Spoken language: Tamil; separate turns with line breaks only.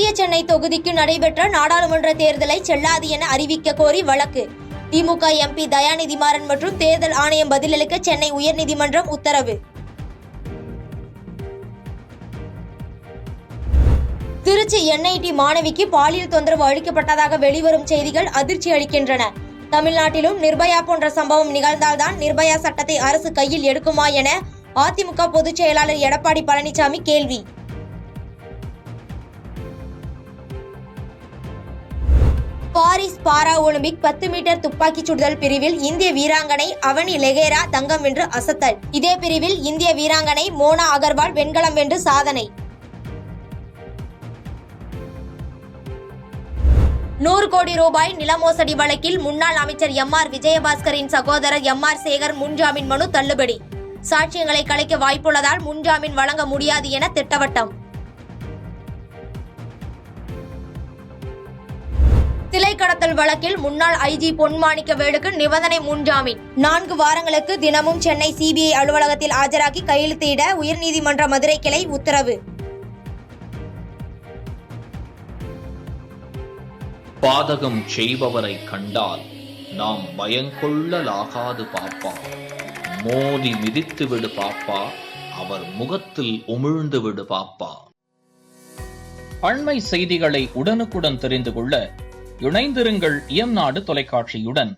மத்திய சென்னை தொகுதிக்கு நடைபெற்ற நாடாளுமன்ற தேர்தலை செல்லாது என அறிவிக்க கோரி வழக்கு. திமுக எம்பி தயாநிதி மாறன் மற்றும் தேர்தல் ஆணையம் பதிலளிக்க சென்னை உயர்நீதிமன்றம் உத்தரவு. திருச்சி என்ஐடி மாணவிக்கு பாலியல் தொந்தரவு அளிக்கப்பட்டதாக வெளிவரும் செய்திகள் அதிர்ச்சி அளிக்கின்றன. தமிழ்நாட்டிலும் நிர்பயா போன்ற சம்பவம் நிகழ்ந்தால்தான் நிர்பயா சட்டத்தை அரசு கையில் எடுக்குமா என அதிமுக பொதுச் செயலாளர் எடப்பாடி பழனிசாமி கேள்வி. பாரிஸ் பாரா ஒலிம்பிக் 10 மீட்டர் துப்பாக்கி சுடுதல் பிரிவில் இந்திய வீராங்கனை அவனி லெகேரா தங்கம் வென்று அசத்தல். இதே பிரிவில் இந்திய வீராங்கனை மோனா அகர்வால் வெண்கலம் வென்று சாதனை. 100 கோடி ரூபாய் நில மோசடி வழக்கில் முன்னாள் அமைச்சர் எம்.ஆர். விஜயபாஸ்கரின் சகோதரர் எம்.ஆர். சேகர் முன்ஜாமீன் மனு தள்ளுபடி. சாட்சியங்களை கலைக்க வாய்ப்புள்ளதால் முன்ஜாமீன் வழங்க முடியாது என திட்டவட்டம். சிலை கடத்தல் வழக்கில் முன்னாள் ஐஜி பொன்மாணிக்கவேலுக்கு நிபந்தனை முன்ஜாமீன். 4 வாரங்களுக்கு தினமும் சென்னை சிபிஐ அலுவலகத்தில் ஆஜராகி கையெழுத்திட உயர்நீதிமன்ற மதுரை கிளை உத்தரவு.
பாதகம் செய்பவரை கண்டால் நாம் பயங்கொள்ளலாகாது பாப்பா. மோதி மிதித்து விடு பாப்பா, அவர் முகத்தில் உமிழ்ந்து விடு பாப்பா. அண்மை செய்திகளை உடனுக்குடன் தெரிந்து கொள்ள இணைந்திருங்கள் இயம்நாடு தொலைக்காட்சியுடன்.